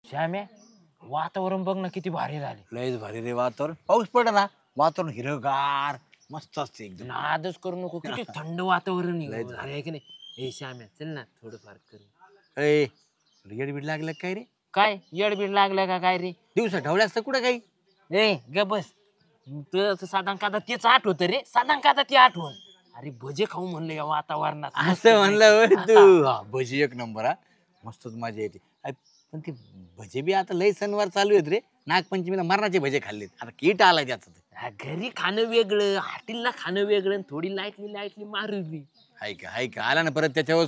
श्याम्या वातावरण बघ ना किती भारी झाले. लयच भारी रे वातावरण. पाऊस पड ना वातावरण हिरगार मस्त असते एकदम. नादच करू नको किती थंड वातावरण आहे की नाही. ए श्याम्या चल ना थोडंफार करू. ए रेड बीड लागलं काय रे? काय येडबीड लागलं का काय रे? दिवसा ढवल्या असतं कुठं काही. ए ग बस तुझं साधारण कादा तेच आठवत रे. साधारण कादा ती आठवण. अरे भजे खाऊ म्हणलं या वातावरणात. असं म्हणलं होय तू. हा, भजी एक नंबर. हा मस्तच मजा येते. पण ते भजे बी आता लय सणवार चालू आहेत रे. नागपंचमीला मरणाचे भजे खाल्लेत. आता कीट आलाय त्याचं. घरी खाणं वेगळं हॉटेलला खाणं वेगळं थोडी लाईटली मारली. हाय का आला ना परत त्याच्यावर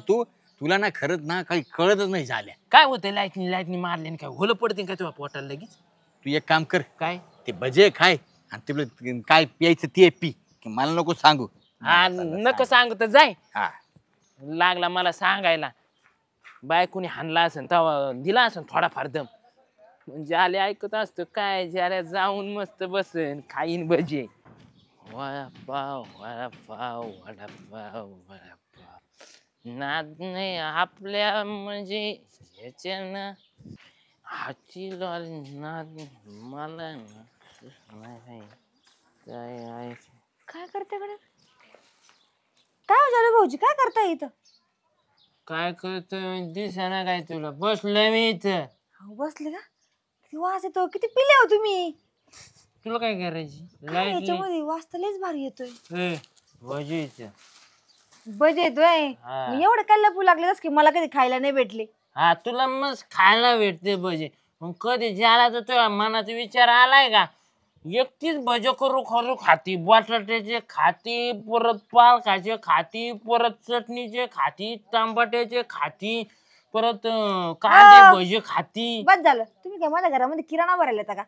तुला ना खरंच ना काही कळतच नाही झाल्या. काय होतं लाईटनी मारल्याने काय होलं पडते का तुझ्या पोटाला लगेच. तू एक काम कर. काय ते भजे खाय आणि ते काय प्यायचं ते पी. मला नको सांगू. हा नको सांगू तर जाय. हा लागला मला सांगायला बायकोनी हाणला असेल तेव्हा दिला असेल थोडाफार दम. म्हणजे आले ऐकत असतो काय ज्याला जाऊन मस्त बसन खाईन भजे. वडापाव वडापाव वडापाव वडापाव नाद नाही आपल्या म्हणजे ह्याच्यानं हाची लॉल नाद मला नाही काय आहे. काय करते कडे? काय झालं भाऊजी काय करताय इथं? काय करतोय दिसेना काय तुला. बसलोय मी इथं. बसले का? किती वास येतो. किती पिले हो तुम्ही? तुला काय करायची काय याच्यामध्ये वास तर लयच भारी येतोय. भजी इथं. भजे येतोय. मी एवढं काय लपू लागले की मला कधी खायला नाही भेटले. हा तुला मस्त खायला भेटते भजे. मग कधी ज्याला तर तुझ्या मनाचा विचार आलाय का एकटीच भजे करू खाती. बटाट्याचे खाती परत पालकाचे खाती परत चटणीचे खाती टमाट्याचे खाती परत कांदे भजे खाती. बस झालं. तुम्ही काय माझ्या घरामध्ये किराणा भरायला येता का?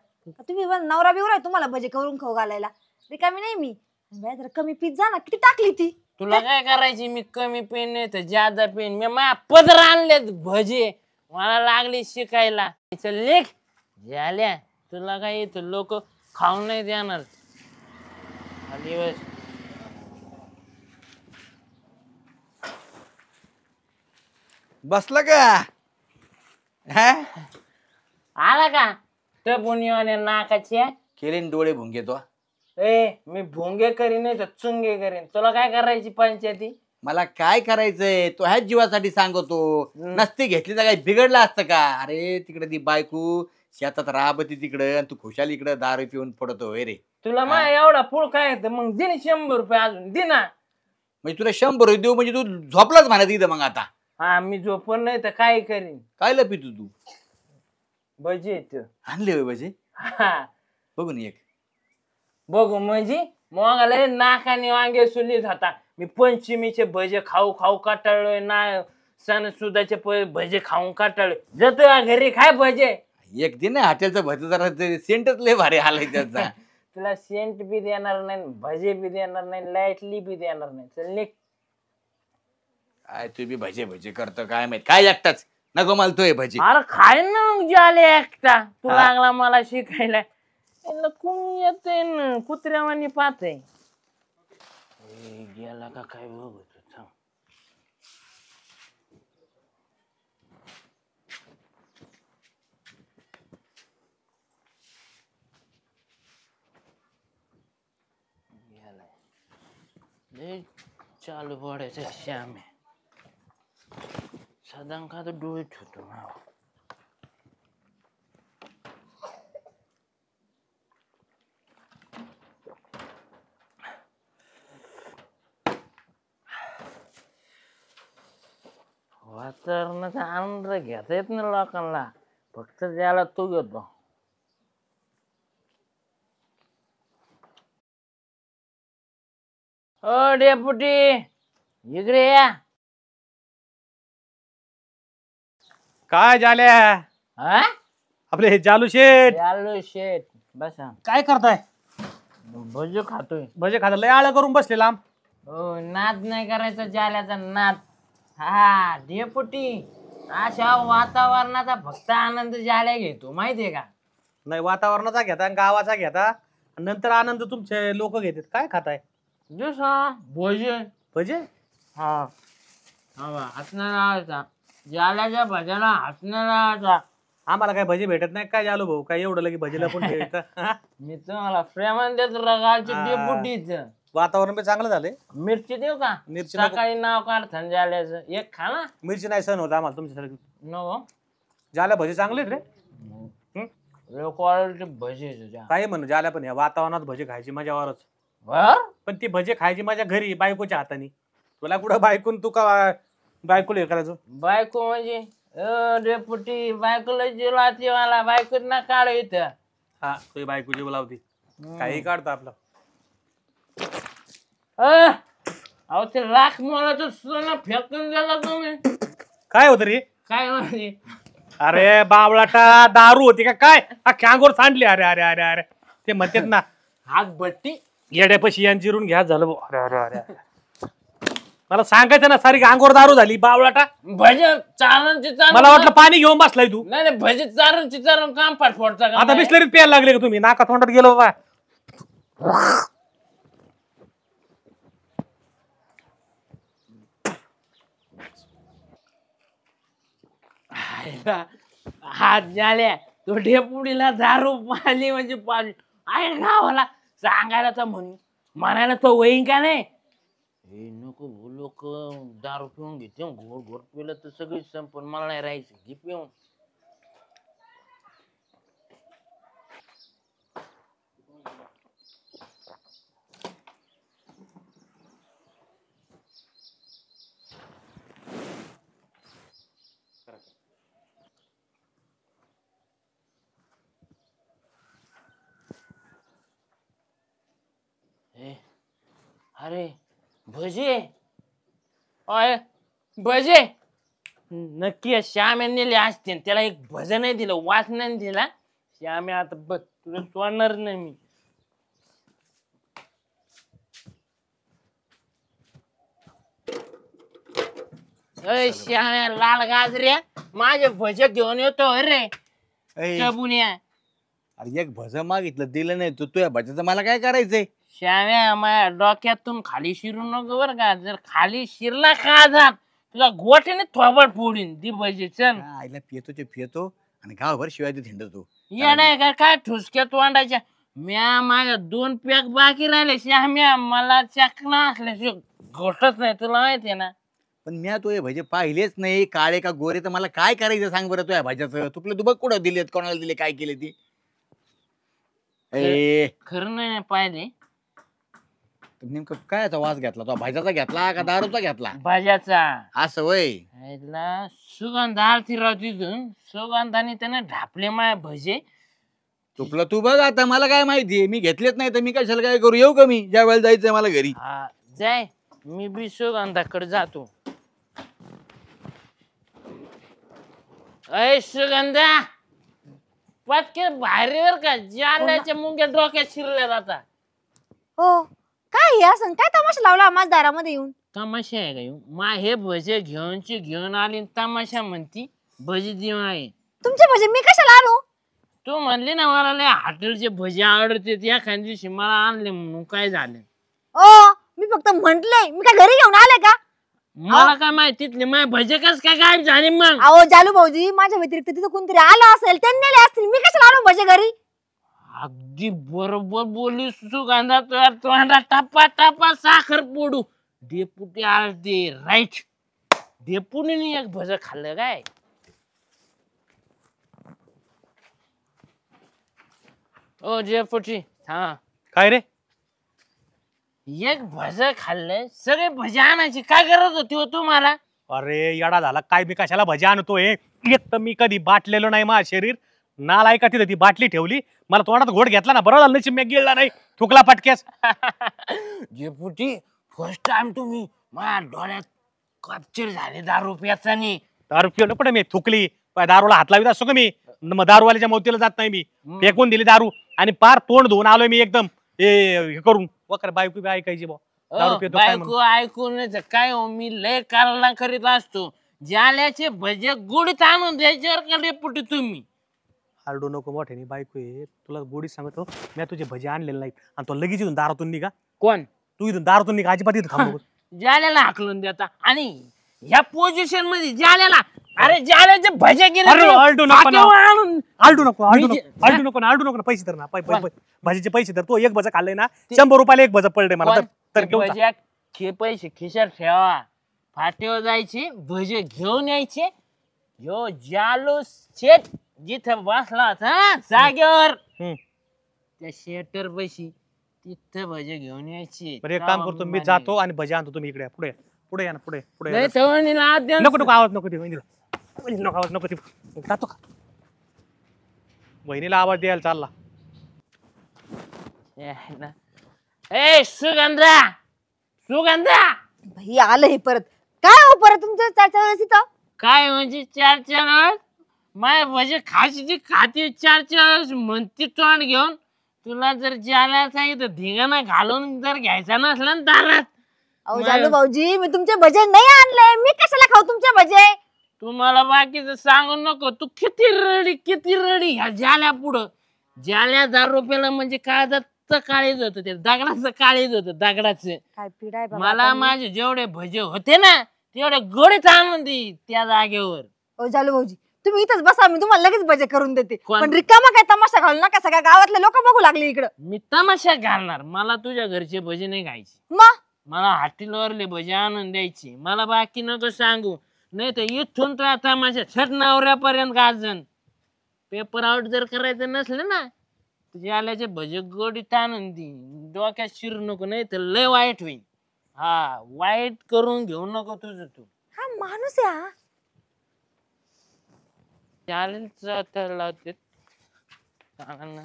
तुम्ही नवरा बिवरा तुम्हाला भजे करून खाऊ घालायला. रिकामी नाही मी. जरा कमी पीत जा ना. किती टाकली ती? तुला काय करायची मी कमी पेन नाही तर जादा पेन. मी माझ्या पदर आणलेत भजे. मला लागली शिकायला. लेख झाल्या तुला काय येतं लोक खाऊन नाही देणार. दिवस बसला का? आला का टपुनीवाने नाकाचे केले डोळे भुंगे तो. मी भोंगे करीन नाही तर चुंगे करीन. तुला काय करायची पंचायती? मला काय करायचंय तो ह्याच जीवासाठी सांगतो. नसती घेतली तर काही बिघडलं असतं का? अरे तिकडे ती बायको शेतात राबती तिकडं आणि तू खुशाल इकडं दारू पिऊन पडतो होय रे. तुला मा एवढा पुळ काय मग दिन 100 रुपये अजून दिना. म्हणजे तुला 100 देऊ म्हणजे तू झोपलाच म्हणा तिथं मग आता. हा मी झोपण नाही तर काय करीन. काय लपितो तू? भजी येत आणले होय भजे? बघून एक बघू म्हणजे मग नाकाने वांगे सुलीत होता. मी पंचमीचे भजे खाऊ खाऊ काटाळलोय ना. सणसुदाचे भजे खाऊन काटाळलोय. जातो घरी खाय भजे. एक दिन हॉटेलचं भजे जरा सेंटच लय भारी आलाय त्याचा. तुला सेंट बी देणार नाही भजे बी देणार नाही लाईटली बी देणार नाही. चल निघ. काय तू बी भजे करतो काय माहित. काय एकटाच नको मला तो भजी. अरे खाय ना मग झाले एकटा. तू लागला मला शिकायला. कोणी येते ना कुत्र्यावानी पाहते. गेला का काय बघतो. चालू पडायचं श्याम साधारण का तर डोळे ठेवतो. वातावरणाचा आनंद घेता येत ना लोकांना. फक्त ज्याला तो घेतो. ओ डेपुटी इकडे या. काय झाल्या? आपले हे जालू शेठ. जालू शेठ बसा. काय करताय? भजे खातोय. भजे खाता लय आळ करून बसले लांब. हो नाद नाही करायचा जाल्याचा नाद. हा डेपुटी अशा वातावरणाचा फक्त आनंद जाल्या घेतो माहितीये का? नाही वातावरणाचा घेता गावाचा घेता नंतर आनंद तुमचे लोक घेतात. काय खाताय? जसा भजे. भजे? हा हसणार लावायचा. जाल्याच्या भज्याला हसणार लावायचा. आम्हाला काय भजी भेटत नाही काय झालो भाऊ काय एवढं लगे भजीला पण ठेवायचं मी तुम्हाला प्रेमान देतो रगाळची हा. डेपुटीच वातावरण बी चांगलं झालंय मिरची देऊ का मिरची नको. सकाळी नाव काढ थंड आल्याचं एक खा ना मिरची नाही सहन होत आम्हाला तुमच्यासारखी नको ज्याला भजी चांगले रे क्वालिटी भजी आहे तुझ्या काही म्हणू ज्याला पण या वातावरणात भजी खायची मजावरच बर पण ती भजी खायची माझ्या घरी बायकोच्या हाताने तुला कुठं बायकून तू का बायकोला हे करायचं बायको म्हणजे डेपुटी बायकोला जिलाती मला बायको ना काढ इथं हा तुझी बायको जीव लावती काही काढतो आपलं अहो ते राख मला तर सोनं फेकून गेला तुम्ही काय होतं रे काय म्हणजे अरे बावळाटा दारू होती का काय अख्ख्या अंगोर सांडली अरे अरे अरे अरे ते म्हणतात ना हात बट्टी येड्यापाशी यान जिरून घ्या झालं बुवा. अरे अरे अरे मला सांगायचं ना सारी अंगोर दारू झाली बावळाटा भजे चारणची चारण मला वाटलं पाणी घेऊन बसलाय तू नाही नाही भजे चारणची चारण काम पाठ पडता का आता नाही? बिस्लरीत प्यायला लागले का तुम्ही नाका तोंडात गेलो बा आयला, हात झाल्या तो ढेपुडीला दारू पाली म्हणजे पाली आहे गावाला सांगायला तर म्हणायला तो वहीन का नाही हे नको लोक दारू पिऊन घेते घोर घोर पिलं तर सगळी संपून मला नाही राहायचं घे पिऊन अरे भजे अय भजे नक्की श्याम नेले असते त्याला एक भज नाही दिलं वाच नाही दिला श्याम आता बघ तुला सोडणार नाही मी अय श्याम लाल गाजऱ्या माझे भजे घेऊन येतो अरे ऐ, चबुन्या अरे एक भज मागितलं दिलं नाही तू तुझ्या भजाचं मला काय करायचंय श्याम्या माझ्या डोक्यातून खाली शिरू नको बर का जर खाली शिरला का जात तुला गोट्याने थोबड फोडीन दी भजी चल आईला पियतो ते पियतो आणि गावभर शिवाय ते हिंडतो येणार का काय ठुसक्या तोंडाच्या म्या माझ्या 2 पॅक बाकी राहिले श्याम्या मला चकना असल्याशिवाय घोटत नाही तुला माहितीये ना पण मी तो हे भजे पाहिलेच नाही काळे का गोरे तर मला काय करायचं सांग बरं तुझ्या भाज्याचं तुपले तू बघ कुठं दिलेत कोणाला दिले काय केले ते ए खरं नाही पाहिले नेमकं काय याचा वास घेतला तो भाज्याचा घेतला का दारूचा घेतला भाज्याचा असं वय ह्याला सुगंध आरती राव तिथून सुगंधाने त्याने ढापले माय भजे तुपलं तू बघ आता मला काय माहिती मी घेतलेच नाही तर मी कशाला काय करू येऊ का मी ज्या वेळेला जायचंय मला घरी हा जाय मी बी सुगंधाकडे जातो अय सुगंधा पटके बाहेर का जाल्याच्या मुंग्या डोक्यात शिरल्या जाता हो काय हे असं काय तमाशा लावला माझ्या दारामध्ये येऊन तमाशा आहे का ह्यो? मा हे भजे घेऊन आली आणि तमाशा म्हणती भजी देऊ आहे तुमचे भजे मी कशाला आणू तू म्हणली ना मला लय हॉटेलचे भजी आवडते एखाद्या दिवशी मला आणले म्हणून काय झालं ओ मी फक्त म्हंटले मी काय घरी घेऊन आले का मला काय माहिती तिथले माझे भजे कस काय गायब झाले मग अहो जालू भाऊजी माझ्या व्यतिरिक्त तिथं कोणतरी आलं असेल त्यांनी नेले असतील मी कशाला आणू भजे घरी अगदी बरोबर बोलली सुगंधा तुझ्या तोंडा टप्पा टप्पा साखर पोडू डेपुटी आलते राईट डेपुटीने एक भज खाल्लं काय ओ डेपुटी हा काय रे एक भज खाल्लं सगळे भजे आणायची काय गरज होती हो तुम्हाला अरे येडा झाला काय मी कशाला भजी आणतोय एक तर मी कधी बाटलेलो नाही माझं शरीर नालाय का तिथं ती बाटली ठेवली मला तोंडात घोट घेतला ना बरं झालं नशीब मी गिळला नाही थुकला पटक्यास डेपुटी फर्स्ट टाइम तुम्ही माझ्या डोळ्यात कॅप्चर झाले दारू प्याचानी दारू पिवलं पण मी थुकली दारूला हात लावित असतो का मी मग दारूवाल्याच्या मौतीला जात नाही मी फेकून दिली दारू आणि पार तोंड धुवून आलोय मी एकदम हे करून वकर बायको बी ऐकायची बा दारू पितो काय बायको ऐकून काय हो मी लय कारला करीत असतो जाल्याचे भजे गुडीत आणून द्यायच्यावर का डेपुटी तुम्ही आरडू नको मोठ्याने बायको आहे तुला गोडी सांगतो मी तुझे भजी आणलेले नाहीत आणि तो लगेच इथून दारातून निघा कोण तू इथून दारातून निघा अजिबात इथं थांबू नको. जाल्याला हाकलून देता आणि ह्या पोझिशन मध्ये जाल्याला अरे जाल्याचे भजे गेले अरे, आलटू नको ना. आणून आलटू नको आलटू मी जे- नको आलटू नको ना, आलटू नको ना. पैसे तर ना भाजीचे पैसे तर तो एक भजा खाल्लंय ना 100 रुपयाला एक भजा पडले मला तर घेऊन जा. पैसे खिशात ठेवा फाटीवर जायचे भजे घेऊन यायचे यो जालू शेट जिथं बसला होता ना, जागेवर हम्म. त्या शेटर पैशी तिथं भजे घेऊन यायचे बरं एक काम करतो मी जातो आणि भजी आणतो. तुम्ही इकडे या. पुढे या. पुढे या ना पुढे पुढे या. नाही तवणीला हात द्या. नको नको आवाज नको दे वहिनीला. वहिनीला नको आवाज नको दे. जातो का वहिनीला आवाज द्यायला चालला. ए सुगंधा सुगंधा भाई आलं हे परत. काय हो परत तुमचं 4 वेळेस इथं? काय म्हणजे 4 वेळेस माय भजे खायची खाती 4 वेळेस म्हणती तोंड घेऊन तुला जर ज्याला सांगितलं धिंगाणा घालून जर घ्यायचा नसला ना दारात अहो मग- जालू भाऊजी मी तुमचे भजे नाही आणले. मी कशाला खाऊ तुमचे भजे? तुम्हाला बाकीचं सांगू नको. तू किती रडी ह्या ज्याल्या पुढं ज्याल्या 10 रुपयाला म्हणजे काळजाचं काळीज होतं ते दगडाचं काळीज होतं दगडाचं. काय पिढा आहे बाबा मला आता ही. माझे जेवढे भजे होते ना तेवढे गोडीच आणून दे त्या जागेवर. अहो जालू भाऊजी तुम्ही इथंच बसा मी तुम्हाला लगेच भजे करून देते. कोण? पण रिकामा काय तमाशा घालू नका. सगळ्या गावातले लोक बघू लागले इकडं. मी तमाशा घालणार. मला तुझ्या घरचे भजे नाही खायचे. मग मला हॉटेलवरले भजे आणून द्यायची. मला बाकी नको सांगू. नाही तर इथून तर आता माझ्या छट नवऱ्यापर्यंत गाजन. पेपर आउट जर करायचं नसलं ना तुझ्या आल्याचे भजे गोडीत आणून दे. डोक्यात शिरू नको नाही तर लय वाईट होईल. हा वाईट करून घेऊ नको तुझं तू. हा माणूस आहे हा. चालेल चालेल लावते चालेल ना.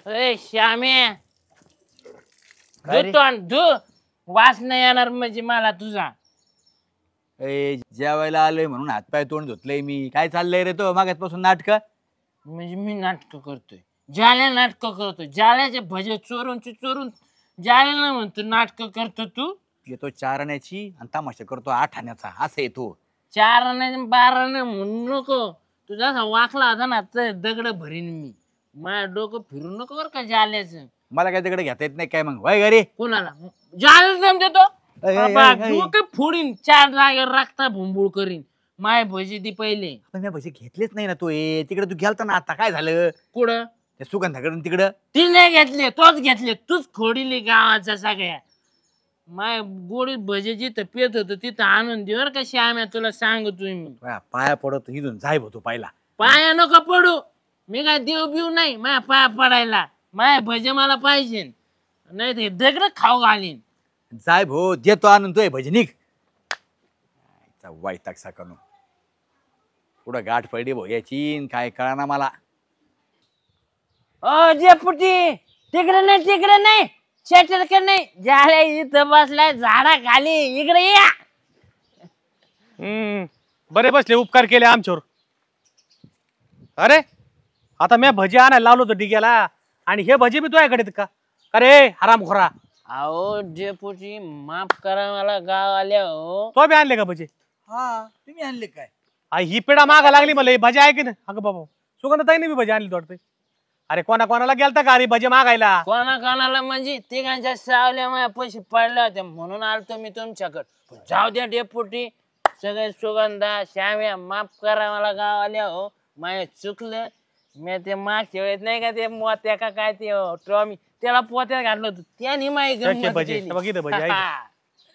ए श्यामे काय रे? धू वास नाही येणार म्हणजे मला तुझा. ए जेवायला आलोय म्हणून हातपाय तोंड धुतलंय मी. काय चाललंय रे तो मागासपासून नाटक? म्हणजे मी नाटक करतोय जाल्या नाटक करतोय जाल्याचे भजे चोरून जाल्याला म्हणतो नाटक करतो तू. येतो 4 आण्याची आणि तमाशा करतो 8 आण्याचा. असं येतो 4 आणे 12 आणे म्हणू नको. तू जसा वाकला होता ना तर दगड भरीन मी. माझं डोकं फिरू नको बरं का जाल्याचं. मला काय तिकडे घेता येत नाही काय मग वय घरी. कोणाला जाल्याला दम देतो ऐ, ऐ, बाबा, ऐ, ऐ. डोकं फोडीन 4 जागेवर राखता भुंबूळ करीन. माय भजी दी पहिले पण मी पैसे घेतलेच नाही ना तू. तिकडे तू गेलता ना आता काय झालं कुठं त्या सुगंधाकडून तिकडं. ती नाही घेतले तोच घेतले. तूच खोडीली गावाचा सगळ्या. माय गोडीत भजे जिथं पेत होतं तिथं आणून दे बरं का श्याम्या. तुला सांगतोय मी. पाया पडत इथून जाय तू पहिला. पाया नको पडू. मी काय देव बिव नाही माझ्या पाया पडायला. माय भजे मला पाहिजे नाही ते दगड खाऊ घालीन. जाय भो देतो आणून तोय भजनिक वाईटाक साकनो पुढं गाठ पडली भो याची काय कळना मला. ओ जेपुटी तिकडे नाही शेटरकडे नाही. झाल्या इथं बसलाय झाडा खाली. इकडे या. बरे बसले उपकार केले आमच्यावर. अरे आता मी भजी आणायला लावलो होतो डिग्याला आणि हे भजी बी तुझ्याकडे आहेत का? अरे हरामखोरा अहो जेपुटी माफ करा मला गाव आल्या हो. तो बी आणले का भजी? हा तुम्ही आणले काय? ही पेढा मागा लागली मला. ही भजी आहे की नाही? अगं बाबा सुगंधताईने बी भजी आणली वाटते. अरे कोणाला गेलता का अरे भजी मागायला? कोणाला म्हणजे तिघांच्या सावल्या माझ्या पैसे पडले होते म्हणून आलतो मी तुमच्याकडे. जाऊ द्या डेपुटी सगळे सुगंधा श्याम्या माफ करा मला गाव आल्या हो. माझं चुकलं. मी ते मागच्या वेळेस नाही का ते मोत्या का काय ते ट्रॉमी त्याला पोत्यात घातलं होतं त्याने माही गंमत भजी केली. बघितलं भजी आहे.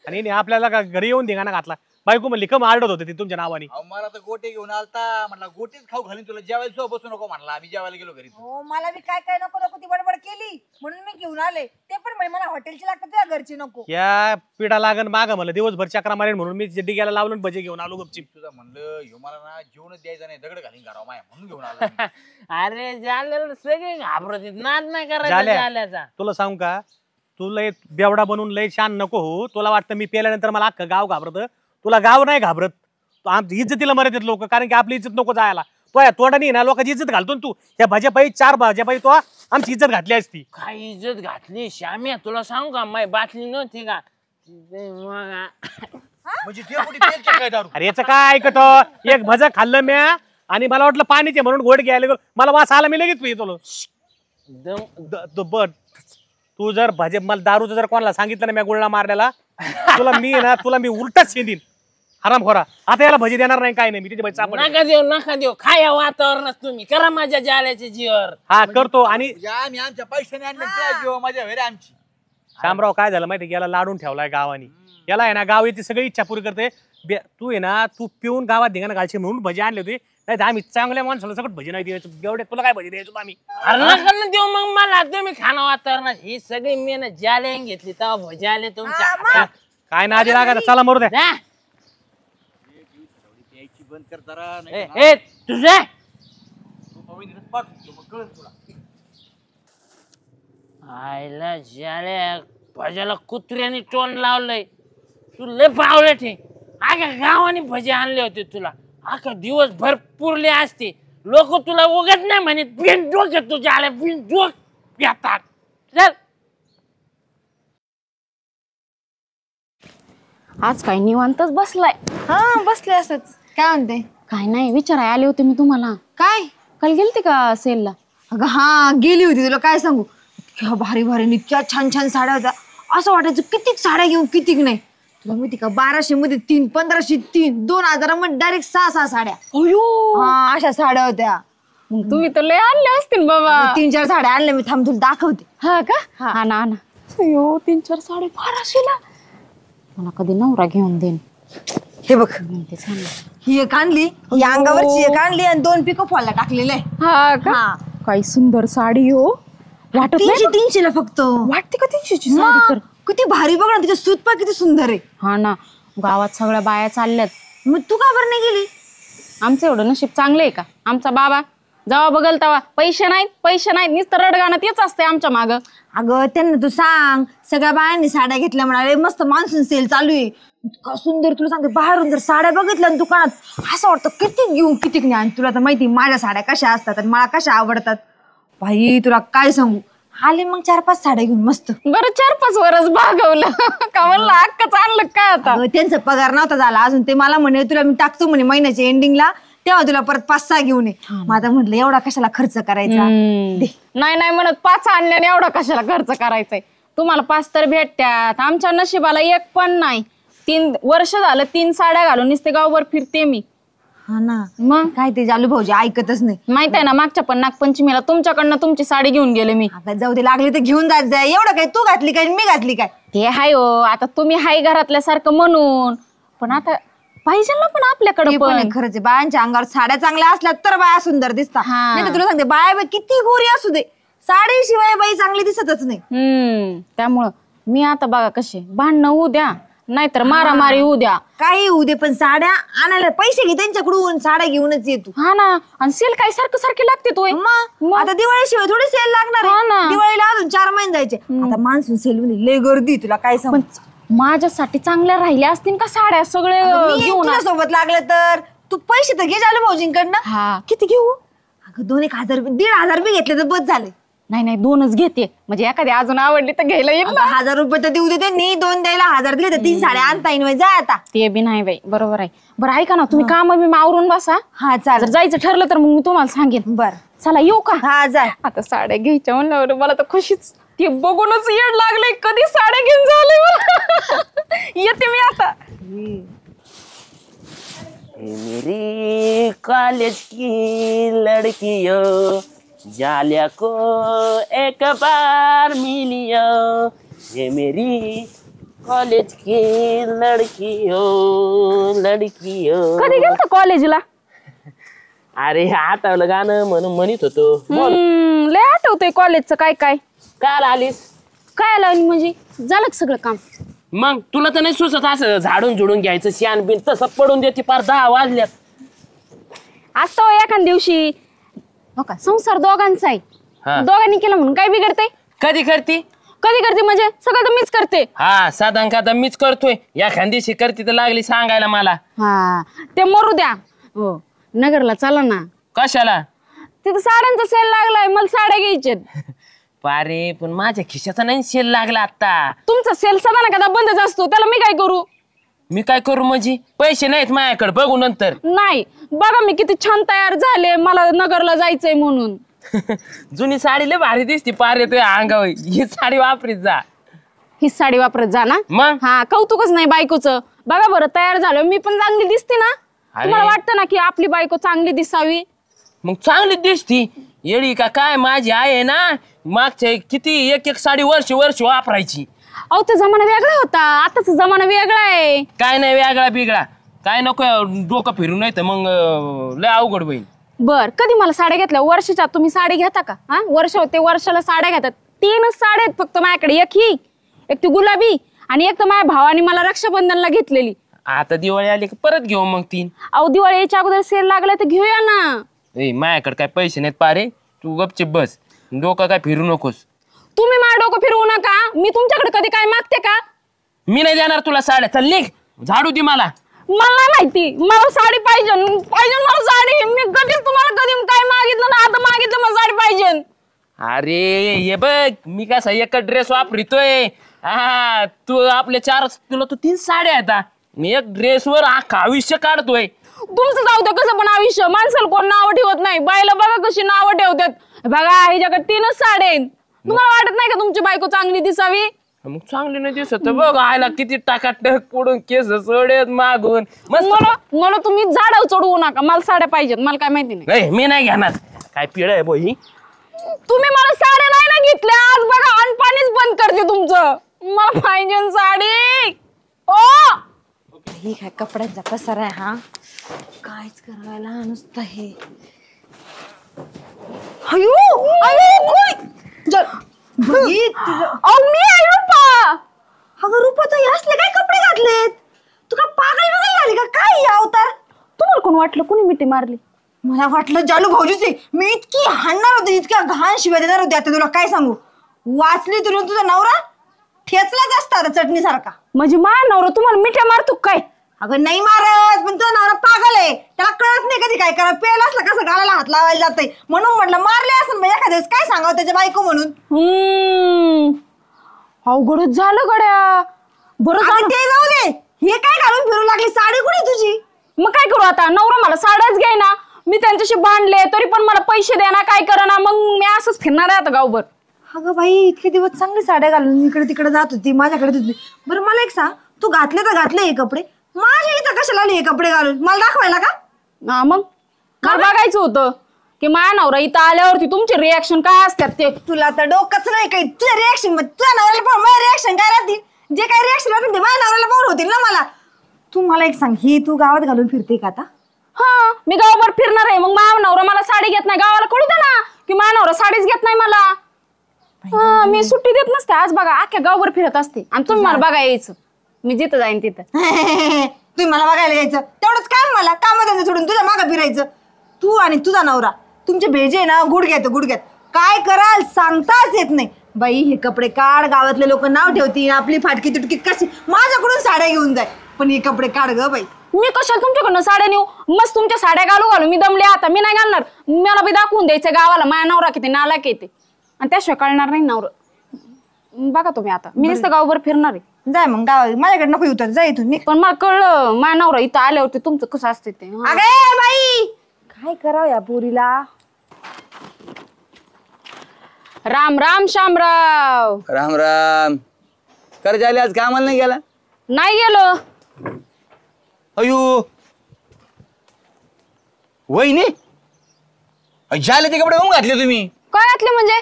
आणि हिने आपल्याला का घरी येऊन धिंगाणा घातला. बायको म्हणली कम आरडत होते ती तुमच्या नावाने. मला तर गोटे घेऊन आलता. म्हटलं गोटेच खाऊ घालीन तुला. जेवायला सो बसू नको म्हणला. आम्ही जेवायला गेलो घरी. हो मला बी काय नको ती बडबड केली म्हणून मी घेऊन आले. ते पण म्हणे मला हॉटेलची लागतात तुझ्या घरची नको. या पिढा लागन मागा मला दिवसभर चक्रा मारेन म्हणून मी डिग्याला लावलं भजी घेऊन आलो गपचिप. तुझा म्हणलं ह्यो मला ना जेवणच द्यायचं नाही दगड घालीन घराव माया म्हणून घेऊन आलो. अरे झालेलं सगळे घाबरत नाद नाही करायचा झाल्या. झाल्याचा. तुला सांगू का तू लय बेवडा बनून लय शान नको हो. तुला वाटतं मी पेल्यानंतर मला अख्खं गाव घाबरत. तुला गाव नाही घाबरत. आमची इज्जतीला मरत आहेत लोक कारण की आपली इज्जत नको जायला. तो या तोंडाने ना लोकांची इज्जत घालतो तू. त्या भाज्यापायी 4 भाज्यापायी तो आमची इज्जत घातली असती. काय इज्जत घातली श्याम्या तुला सांगू का माय बाटली नव्हती का म्हणजे डेपुटी तेलच्या काय दारू? अरे याचं काय ऐकत एक भज खाल्लं म्या आणि मला वाटलं पाणीचे म्हणून गोड घ्यायला गेलो मला वास आला मी लगेच पितो तू जर भजे मला दारूचं जर कोणाला सांगितलं ना मी गुळणा मारल्याला तुला मी उलटच शेंदीन हरामखोरा आता याला भजी देणार नाही काय नाही मी तिथे भजी सापड नका देऊ खाया वातावरणात तुम्ही करा माझ्या जाल्याच्या जीवर. हा करतो. आणि आम्ही आमच्या पैशाने आणलं त्या जीवा माझ्या घरी आमची. शामराव काय झालं माहिती याला लाडून ठेवलाय गावानी याला आहे ना गाव याची सगळी इच्छा पुरी करते तू आहे ना तू पिऊन गावात धिंगाणा घालशील म्हणून भजी आणली होती नाही तर आम्ही चांगल्या माणसाला सगळं भजी नाही द्यायचो एवढे तुला काय भजी द्यायचो आम्ही. नका देऊ मग मला तुम्ही खाणं वातावरणात ही सगळी मी ना जाल्या घेतली तेव्हा भजी आले तुमच्या हातात. काय ना आधी लागायचं चला मरू द्या. जा. द्यायची बंद कर जरा नाही ए, ए, तुझे तू पवनीलाच पाठवतो मग कळलं तुला. आईला जाल्या भज्याला कुत्र्याने तोंड लावलंय तू लय पावलं ठे आख्या गावाने भजे आणले होते तुला आखा दिवस भर पुरले असते लोक तुला उगत नाही म्हणे बिन डोक्यात तुझ्या आल्या बिन डोक पितात. चल आज काय निवांतच बसलाय. हा बसले असच. काय म्हणते? काय नाही विचाराय आले होते मी तुम्हाला. काय? काल गेलते का सेलला? अगं हा गेली होती. तुला काय सांगू इतक्या भारी भारी इतक्या छान छान साड्या होत्या. असं वाटायचं कितीक साड्या घेऊ कितीक नाही. तुला माहिती का 1200 मध्ये 3, 1500 3, 2000 मध्ये डायरेक्ट 6 साड्या. हा अशा साड्या होत्या. मग तुम्ही तर लय आणले असतील बाबा. 3-4 साड्या आणल्या मी. थांब तुला दाखवते. हा का? हा ना ना. अयो 3-4 साडे 1200ला मला कधी नवरा घेऊन देईन. हे बघ म्हणतेच ना. ही एक आणली ही अंगावरची एक आणली आणि 2 पिको फॉलला टाकलेलं आहे. हा का? काही सुंदर साडी हो. वाटत नाही 300 ला फक्त. वाटते का 300ची साडी तर. किती भारी बघ ना तिचं सूत पण किती सुंदर आहे. हा ना गावात सगळ्या बाया चालल्यात. मग तू का बरं नाही गेली? आमचं एवढं नशीब चांगलं आहे का? आमचा बाबा जेव्हा बघल तेव्हा पैसे नाहीत नुसतं रडगाणं तेच असते आमच्या मागं. अगं त्यांना तू सांग सगळ्या बायांनी साड्या घेतल्या म्हणाले मस्त मान्सून सेल चालू आहे. इतका सुंदर तुला सांगते बाहेरून जर साड्या बघितल्या ना दुकानात असं वाटतं किती घेऊ किती नाही. आणि तुला तर माहिती माझ्या साड्या कशा असतात आणि मला कशा आवडतात. बाई तुला काय सांगू आले मग 4-5 साड्या घेऊन मस्त. बरं 4-5 वर्ष भागवलं का म्हणलं अक्काच आणलं काय आता. अगं, त्यांचा पगार नव्हता झाला अजून. ते मला म्हणे तुला मी टाकतो म्हणे महिन्याच्या एंडिंगला तेव्हा तुला परत 5-6 घेऊन ये. मग आता म्हटलं एवढा कशाला खर्च करायचा. नाही म्हणत 5 आणल्याने एवढा कशाला खर्च करायचाय. तुम्हाला 5 तर भेटत्यात आमच्या नशिबाला 1 पण नाही. 3 वर्ष झालं 3 साड्या घालून नुसते गावभर फिरते मी. हा ना मग काय ते जालू भाऊजी ऐकतच नाही. माहित आहे ना मागच्या पण नागपंचमीला तुमच्याकडनं तुमची साडी घेऊन गेले मी. आता जाऊ दे लागली तर घेऊन जात जाय. एवढं काय तू घातली काय मी घातली काय. ते हाय हो आता तुम्ही हाय घरातल्यासारखं म्हणून पण आता पाहिजे ना पण आपल्याकडे पण. खरंच बायांच्या अंगावर साड्या चांगल्या असल्या तर बाया सुंदर दिसतात. नाही तर तुला सांगते बाया किती गोरी असू दे साडीशिवाय बाई चांगली दिसतच नाही. त्यामुळं मी आता बघा कसे भांडणं होऊ द्या नाहीतर मारामारी होऊ द्या काही होऊ दे पण साड्या आणायला पैसे घे त्यांच्याकडून साड्या घेऊनच येतो. हा ना आणि सेल काय सारखी लागते तो. मग आता दिवाळीशिवाय थोडी सेल लागणार आहे. दिवाळीला अजून 4 महिने जायचे. आता मान्सून सेल मध्ये लय गर्दी तुला काय सांग. माझ्यासाठी चांगल्या राहिल्या असतील का साड्या सगळे घेऊन सोबत लागलं तर तू पैसे तर घे झालं भाऊजींकडनं. हा किती घेऊ? अगं 2-1,000 1,500 बी घेतले तर बस झाले. नाही 2च घेते म्हणजे एखादी अजून आवडली तर घ्यायला येईल. 1,000 रुपये तर देऊ देते. 2 द्यायला 1,000 दिले तर 3 साड्या आणता येईल. जा आता. ते बी नाही बाई बरोबर आहे. बरं ऐका ना तुम्ही काम बी आवरून बसा. हा चालेल. जर जायचं ठरलं तर मग मी तुम्हाला सांगेन. बर चला येऊ का? हा जा. आता साड्या घ्यायच्या म्हणल्यावर मला तर खुशीच ते बघूनच येड लागले कधी साड्या घेऊन झाले मला. येते मी आता. मेरी कॉलेज की लड़कियों जालिया को एक बार मिलियो ये मेरी कॉलेज की लड़कियों. कधी गेलतो कॉलेजला? अरे आठवलं गाणं म्हणून म्हणत होतो. लय आठवतंय कॉलेजचं काय काय. काल आलीस? काय आलं म्हणजे झालं का सगळं काम? मग तुला तर नाही सुचत असं झाडून झुडून घ्यायचं शान बिन तसं पडून देते पार 10 वाजल्यात. असतो एखाद दिवशी हो का संसार दोघांचा आहे. दोघांनी केलं म्हणून काय बिघडतंय? कधी करते म्हणजे सगळं तर मीच करते. हा साधारण का मीच करतोय. या खांदीशी करते तर लागली सांगायला मला. हा ते मरू द्या. हो नगरला चला ना. कशाला? तिथं साड्यांचा सेल लागलाय मला साड्या घ्यायच्यात. पारे पण माझ्या खिशाचा नाही सेल लागला आता. तुमचा सेल सदा ना कदा बंदच असतो त्याला मी काय करू? मी काय करू म्हणजे पैसे नाहीत माझ्याकडे, बघू नंतर. नाही बघा मी किती छान तयार झाले, मला नगरला जायचंय म्हणून. जुनी साडी लय भारी दिसते पार येतोय अंगावर, ही साडी वापरीत जा. ही साडी वापरत जा ना. मग हा कौतुकच नाही बायकोचं. बघा बरं तयार झालो मी पण चांगली दिसते ना. तुम्हाला वाटतं ना की आपली बायको चांगली दिसावी? मग चांगली दिसती येडी का काय, माझी आहे ना मागच्या किती एक साडी वर्ष वापरायची. अहो तो जमाना वेगळा होता, आताचा जमाना वेगळा आहे. काय नाही वेगळा बिगळा काय नको डोकं फिरू, नाही तर मग लय अवघड होईल. बर कधी मला साड्या घेतल्या वर्षाच्या तुम्ही साडी घेता का? हा वर्ष होते वर्षाला साड्या घेतात. 3च साड्या आहेत फक्त माझ्याकडे, एक ती गुलाबी आणि एक तर माझ्या भावाने मला रक्षाबंधनला घेतलेली. आता दिवाळी आली की परत घेऊ मग 3. अहो दिवाळी याच्या अगोदर सेल लागलाय तर घेऊया ना. माझ्याकडे काय पैसे नाहीत पारे, तू गपचिप बस, डोकं काय फिरू नकोस. तुम्ही माझं डोकं फिरवू नका, मी तुमच्याकडे कधी काय मागते का? मी नाही देणार तुला साड्या, चल निघ, झाडू दे मला. मला नाही माहिती, मला साडी पाहिजे मला साडी. मी कधीच तुम्हाला कधी काय मागितलं ना, आता मागितलं मला साडी पाहिजे. अरे ये बघ मी कसा एक ड्रेस वापरतोय. हा तू आपल्या तुला 3 साड्या आहेत, मी एक ड्रेसवर अख्खा आयुष्य काढतोय. तुमचं जाऊ दे कसं पण आयुष्य, माणसाला कोण नावं ठेवत नाही. बाईला बघा कशी नावं ठेवतात. बघा हिच्याकडे 3च साड्या आहेत. तुम्हाला वाटत नाही का तुमची बायको चांगली दिसावी? मग चांगली नाही दिसत बघ, आयला किती टाकाटक पुढून केस सोडत मागून. मला तुम्ही झाडावर चढवू नका, मला साड्या पाहिजेत. मला काय माहिती नाही. मी नाही घेणार. काय पिढ आहे बोही, तुम्ही मला साड्या नाही ना घेतल्या. आज बघा अन्न पाणीच बंद करते तुमचं. मला पाहिजे साडी. ओ ही काय कपड्यांचा पसारा आहे हा, कायच करायला नुसतं हे. अगं रुपा तू असले काय कपडे घातलेत? तू का पागल झाली का काय हे अवतार? तुम्हाला कोण वाटलं कोणी मिठी मारली? मला वाटलं जालू भाऊजीचे. मी इतकी हाणणार होते, इतक्या घाण शिवाय देणार होते. आता तुला काय सांगू, वाचली तुला तुझा नवरा ठेचलाच असता आता चटणी सारखा. म्हणजे माझा नवरा तुम्हाला मिठ्या मारतो काय? अगं नाही मारत, पण तुझा नवरा पागल आहे. त्याला कळत नाही कधी काय करा. पेला असला कसं गालाला हात लावायला जातंय, म्हणून म्हटलं मारले असं म्हणजे एखाद्या वेळेस काय सांगावं त्याच्या बायको म्हणून. अवघडच झालं गड्या. बरं ते जाऊ दे, हे काय घालून फिरू लागली? साडी कुठे तुझी? मग काय करू आता, नवरा मला साड्याच घ्याय ना. मी त्यांच्याशी भांडले तरी पण मला पैसे द्या ना, काय करा ना. मग मी असंच फिरणार आहे आता गावभर. अगं बाई इतके दिवस चांगली साड्या घालून इकडे तिकडे जात होती, माझ्याकडे होती. बरं मला एक सांग, तू घातले तर घातले हे कपडे, माझ्या इथं कशाला आले हे कपडे घालून? मला दाखवायला का? हा मग मला बघायचं होतं की माझ्या नवरा इथं आल्यावरती तुमचे रिॲक्शन काय असतात ते. तुला तर डोकंच नाही काही. तुझ्या रिॲक्शन तुझ्या नवऱ्याला पाहून माझ्या रिॲक्शन काय राहतील? जे काही रिॲक्शन राहतील ते माझ्या नवऱ्याला पाहून होतील ना. मला तू मला एक सांग, ही तू गावात घालून फिरते का आता? हा मी गावभर फिरणार आहे. मग माझा नवरा मला साडी घेत नाही, गावाला कळू दे ना की माझा नवरा साडीच घेत नाही मला. हा मी सुट्टी देत नसते. आज बघा अख्ख्या गावभर फिरत असते आणि तुम्ही मला बघा यायचं. मी जिथं जाईन तिथं. तुम्ही मला बघायला यायचं तेवढंच काय? मला कामधंदे सोडून तुझ्या मागं फिरायचं. तू आणि तुझा नवरा तुमचे भेजे ना गुडघ्यात काय कराल सांगताच येत नाही. बाई हे कपडे काढ, गावातले लोक नाव ठेवतील, आपली फाटकी तुटकी कशी माझ्याकडून साड्या घेऊन जाय, पण हे कपडे काढ ग बाई. मी कशाला तुमच्याकडनं साड्या नेऊ? मस्त तुमच्या साड्या घालू मी दमले आता. मी नाही घालणार. मला बी दाखवून द्यायचं गावाला माझ्या नवरा किती नालायक येते आणि त्याशिवाय कळणार नाही नवरा. बघा तुम्ही आता मी नुसतं गावभर फिरणार आहे. जाय मग गावात, माझ्याकडे नको येऊ तर जाय इथून. पण मला कळलं माझ्या नवरा इथं आल्यावरती तुमचं कसं असते ते. अगे बाई काय करावं या पोरीला? राम राम शामराव. राम राम. कर झाले आज कामाला नाही गेला? नाही गेलो. अयो वहिनी, झाले ते कपडे घातले तुम्ही? काय घातले म्हणजे?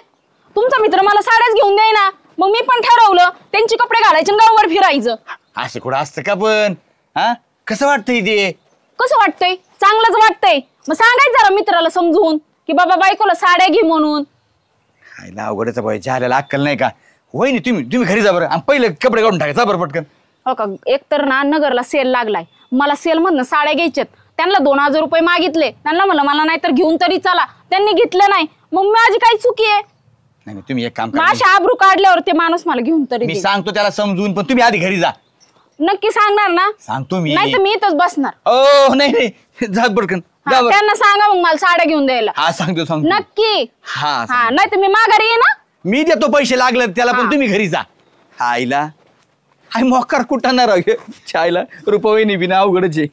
तुमचा मित्र मला साड्याच घेऊन द्याय ना, मग मी पण ठरवलं त्यांचे कपडे घालायचे गावभर फिरायचं. असं कुठं असतं का पण? हा कसं वाटतंय ते? कसं वाटतंय? चांगलंच वाटतंय. मग सांगायचं जरा मित्राला समजून की बाबा बायकोला साड्या घे म्हणून. अवघडच बाई, झालेला अक्कल नाही का? वहिनी तुम्ही घरी जा बरं आणि पहिले कपडे काढून टाकायचा बरं पटकन. हो का, एक तर ना नगरला सेल लागलाय, मला सेल मधनं साड्या घ्यायच्यात. त्यांना 2000 रुपये मागितले. त्यांना म्हणलं मला नाही तर घेऊन तरी चला, त्यांनी घेतलं नाही. मग माझी काही चुकी आहे? नाही तुम्ही एक काम करा, माझ्या आबरू काढल्यावर ते माणूस मला घेऊन तरी मी देईल. सांगतो त्याला समजून, पण तुम्ही आधी घरी जा. नक्की सांगणार ना? सांगतो मी. नाही तर मी इथंच बसणार. ओ नाही जा पटकन जा बरं. त्यांना सांगा मग मला साड्या घेऊन द्यायला. हा सांगतो नक्की. हा हा नाही तर मी माघारी ये ना. मी देतो पैसे लागले त्याला, पण तुम्ही घरी जा. हा आईला हाय मोकार कुठं ना राव चायला रुपवहिनी बिना अवघडच आहे.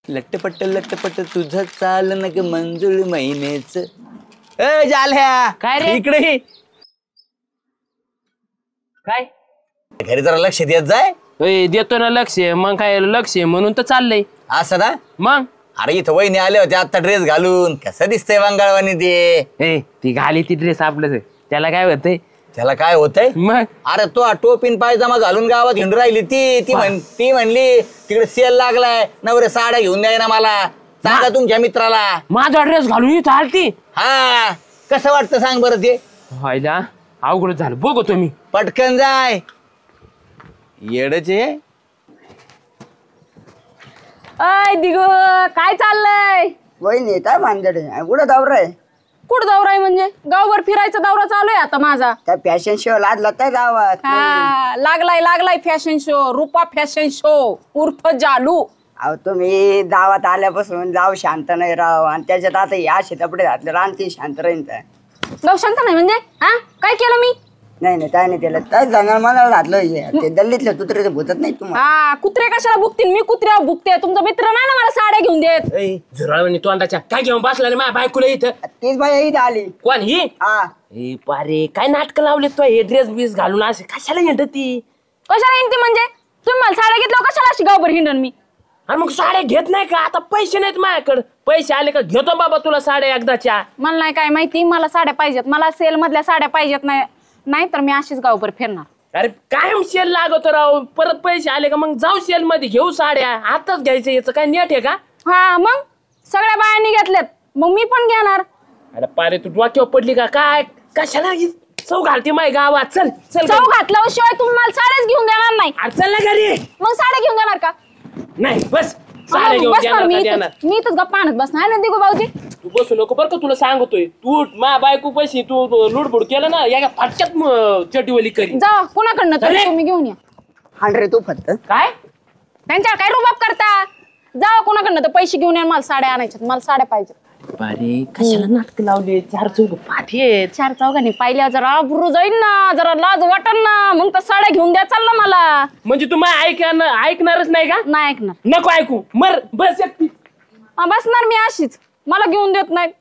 लट्टपट्ट तुझं चाल न ग मंजुळ महिनेच. ए जाल्या काय रे? इकडे ये. काय घरी जरा लक्ष देत जाय. देतो ना लक्ष, मग काय लक्ष म्हणून तर चाललंय. असं ना मग अरे इथं वहिनी आले होते आता ड्रेस घालून कसं दिसतंय वांगाळवानी ते. ती घाली ती ड्रेस आपलं, त्याला काय होतंय? त्याला काय होतंय मग अरे तो टोपीन पायजामा घालून गावात हिंडू राहिली ती म्हणली तिकडे सेल लागलाय नवरे साड्या घेऊन द्याय ना मला. सांगा तुमच्या मित्राला. माझा ड्रेस घालून इथं आलती. हा कसं वाटतं सांग बरं ते. व्हायला अवघड झालं. बघतो मी. पटकन जाय. येडचे अय दिगो काय चाललंय? वहिनी काय भानगड आहे कुठं दौरा आहे? कुठं दौरा आहे म्हणजे? गावभर फिरायचा दौरा चालू आहे आता माझा. त्या फॅशन शो लादला त्या गावात. हा लागलाय फॅशन शो. रूपा फॅशन शो उर्फ जालू. अहो तुम्ही गावात आल्यापासून जाऊ शांत नाही राव आणि त्याच्यात आता या शेतापुढे घातलं आणखी शांत राहीन. गाव शांत नाही म्हणजे? हा काय केलं मी? नाही काय नाही त्याला काय सांगा मला घातलं ते दल्लीतले कुत्रे भूतत नाही तुम्हाला. हा कुत्रे कशाला भुकतील? मी कुत्र्यावर भुकते. तुमचा मित्र नाही ना मला साड्या घेऊन देत. झुराळवणी तोंडाच्या काय घेऊन बसला रे माझ्या बायकोला इथं? तीच बाई इथं आली. कोण ही? हा पारे काय नाटक लावले तो? हे ड्रेस बीस घालून असे कशाला हिंडत ती? कशाला येईन ती म्हणजे? तुम्ही मला साड्या घेतल्या कशाला अशी गावभर हिंडन मी? अरे मग साड्या घेत नाही का? आता पैसे नाहीत माझ्याकडे. पैसे आले का घेतो बाबा तुला साड्या एकदाच्या. मला नाही काय माहिती. मला साड्या पाहिजेत. मला सेल मधल्या साड्या पाहिजेत. नाही तर मी अशीच गावभर फिरणार. अरे कायम सेल लागतो राव. परत पैसे आले का मग जाऊ सेल मध्ये घेऊ साड्या. आताच घ्यायचं याचं काय नेट आहे का? हा मग सगळ्या बायांनी घेतल्यात मग मी पण घेणार. अरे पारे तू डोक्यावर पडली का काय? कशाला चौ घालते माय गावात? चल चल. चव घातल्याशिवाय तुम्ही मला साड्याच घेऊन देणार नाही. अरे चल ना घरी. मग साड्या घेऊन देणार का? नाही बस साड्या घेऊन बसणार देणार मी का इथंच. देणार? मी इथंच गप्पा आणत बसणार ना दिगो भाऊजी. तू बसू नको बरं का, तुला सांगतोय. तू मा बायको पैसे तू लुडबुड केलं ना या फाटक्यात चटीवली करी. जा कोणाकडनं तर अरे! तुम्ही घेऊन या. हांड रे तू फक्त. काय त्यांच्यावर काय रुबाब करता? जा कोणाकडनं तर पैसे घेऊन या. मला साड्या आणायच्यात. मला साड्या पाहिजे. अरे कशाला नाटक लावले? चार चौक पाठी आहेत. चार चौघांनी पाहिल्या जरा अब्रू जाईल ना. जरा लाज वाटन ना. मग तर साड्या घेऊन द्या चाललं मला. म्हणजे तू ऐकणारच नाही का? नाही ऐकणार. नको ऐकू मर बस एकटी. बसणार मी अशीच. मला घेऊन देत नाही.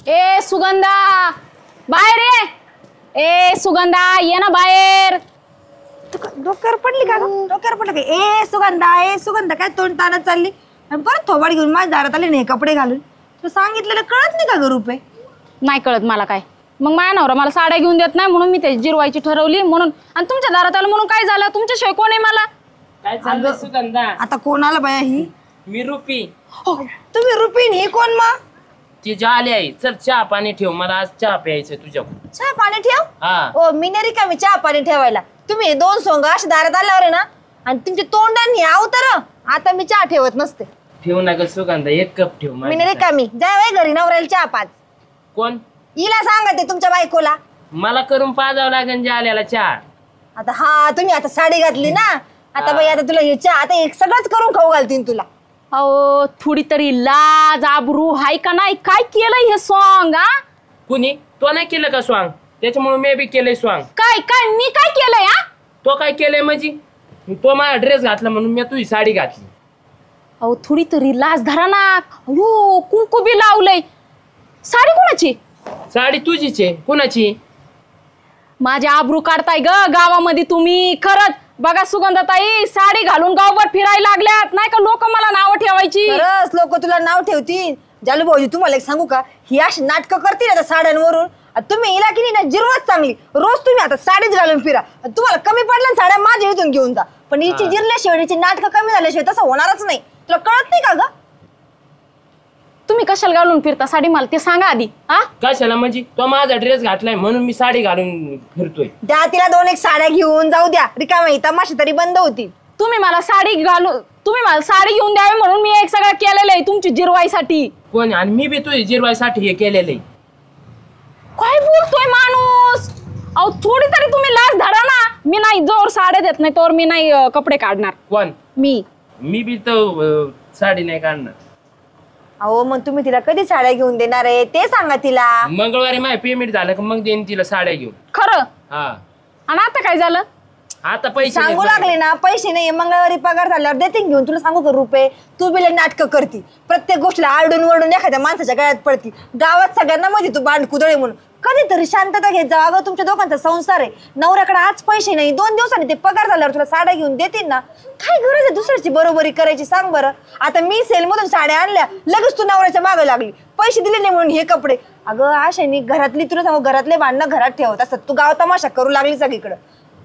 ए सुगंधा बाहेर ये. ए सुगंधा ये ना बाहेर. डोक्यावर पडली का ग? डोक्यावर पडलं का? ए सुगंधा काय तोंड ताणत चालली आणि परत थोबाड घेऊन माझ्या दारात आले नाही कपडे घालून. तू सांगितलेलं कळत नाही का ग रुपये? नाही कळत मला काय. मग माझ्या नवरा मला साड्या घेऊन देत नाही म्हणून मी ते जिरवायची ठरवली म्हणून. आणि तुमच्या दारात आलं म्हणून काय झालं? तुमच्याशिवाय कोण आहे मला? काय चाललं सुगंधा? आता कोणाला बाया ही? मी रुपी. तुम्ही रुपीन ही कोण मग? ती जाली आहे. चल चहा पाणी ठेव. मला आज चहा प्यायचं तुझ्याकडून. चहा पाणी ठेव. हा ओ मी नाही रिकामी चहा पाणी ठेवायला. तुम्ही हे दोन सोंग अशा दारात आल्यावर आहे ना आणि तुमचे तोंडांनी आवतर. आता मी चहा ठेवत नसते. ठेवू नका सुगंधा. एक कप ठेव. मी नाही माझ्यासाठी. रिकामी. जाय घरी नवऱ्याला चहा पाच. कोण? हिला सांगते तुमच्या बायकोला. मला करून पाजावं लागेल जाल्याला चहा. आता हा तुम्ही आता साडी घातली ना. आता बाई आता तुला हे चहा आता एक सगळंच करून खाऊ घालतीन तुला. अहो थोडी तरी लाज आबरू हाय का नाही? काय केलंय हे सॉंग? हा कुणी? तो नाही केलं का स्वांग? त्याच्यामुळे मी बी केलंय स्वांग. काय काय मी काय केलंय? हा तो काय केलंय म्हणजे? तो माझा ड्रेस घातला म्हणून मी तुझी साडी घातली. अहो थोडी तरी लाज धरा ना. अयो कुंकू बी लावलंय. साडी कोणाची? साडी तुझीच आहे. कुणाची? माझ्या आबरू काढताय ग गावामध्ये तुम्ही. खरंच बघा सुगंधाताई साडी घालून गावभर फिरायला लागल्यात नाही का? लोक मला नावं ठेवायची. खरंच लोक तुला नाव ठेवतील. जालू भाऊजी तुम्हाला एक सांगू का? ही अशी नाटकं करतील आता साड्यांवरून. तुम्ही हिला की नाही ना जिरवत चांगली. रोज तुम्ही आता साडीच घालून फिरा. तुम्हाला कमी पडल्या ना साड्या माझ्या इथून घेऊन जा. पण हिची जिरल्याशिवाय हिची नाटकं कमी झाल्याशिवाय तसं होणारच नाही. तुला कळत नाही का ग? तुम्ही कशाला घालून फिरता साडी मला ते सांगा आधी. हा कशाला म्हणजे? तो माझा ड्रेस घातलाय म्हणून मी साडी घालून फिरतोय. द्या तिला दोन एक साड्या घेऊन जाऊ द्या. रिकामी तमाशा तरी बंद होती. तुम्ही मला साडी घेऊन द्यावी म्हणून मी एक सगळं केलेलं आहे तुमची जिरवाईसाठी. कोण? आणि मी बी तुझी जिरवायसाठी हे केलेलं आहे. काय बोलतोय माणूस? अहो थोडी तरी तुम्ही लाज धरा ना. मी नाही जोर साड्या देत नाही तोवर मी नाही कपडे काढणार. कोण? मी बी तर साडी नाही काढणार. अहो मग तुम्ही तिला कधी साड्या घेऊन देणार आहे ते सांगा तिला. मंगळवारी माझं पेमेंट झालं का मग देईन तिला साड्या घेऊन. खरं? हा आणि आता काय झालं? आता पैसे सांगू नाहीत लागले ना पैसे नाही मंगळवारी पगार झाल्यावर देते घेऊन. तुला सांगू का रुपये तू बिले नाटकं करती प्रत्येक गोष्टीला आरडून वरडून एखाद्या माणसाच्या गळ्यात पडती. गावात सगळ्यांना माहिती तू बांड कुदळे म्हणून. कधीतरी शांतता घेत जावं. अगं तुमच्या दोघांचा संसार आहे. नवऱ्याकडे आज पैसे नाही 2 दिवसांनी ते पगार झाल्यावर तुला साड्या घेऊन देतील ना. काय गरज आहे दुसऱ्याची बरोबरी करायची सांग बरं. आता मी सेल मधून साड्या आणल्या लगेच तू नवऱ्याच्या मागे लागली पैसे दिले नाही म्हणून हे कपडे. अगं आशानी घरातली तुला सांगू घरातले भांडणं घरात ठेवत असतात. तू गाव तमाशा करू लागली सगळीकडं.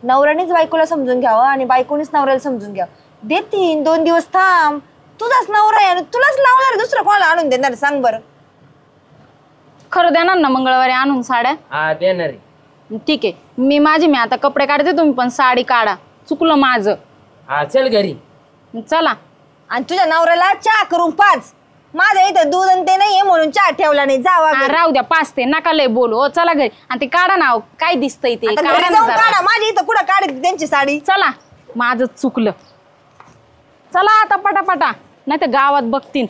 नवऱ्यानेच बायकोला समजून घ्यावं आणि बायकोनीच नवऱ्याला समजून घ्यावं. देतीन 2 दिवस थांब. तुझाच नवरा आहे आणि तुलाच लावणार दुसरं कोणाला आणून देणार सांग बरं. खरं देणार ना मंगळवारी आणून साड्या? हा देणार आहे. ठीक आहे मी आता कपडे काढते तुम्ही पण साडी काढा. चुकलं माझं. हा चल घरी. चला. आणि तुझ्या नवऱ्याला चहा करून पाच. माझ्या इथं दूध आणि ते नाहीये म्हणून चहा ठेवला नाही. जावा राहू द्या पाचते नका लय बोलू. चला घरी. आणि ते काढा ना काय दिसतंय ते काढा ना जरा. काढा. माझ्या इथं कुठं काढत त्यांची साडी. चला माझं चुकलं. चला आता पटापटा नाही तर गावात बघतील.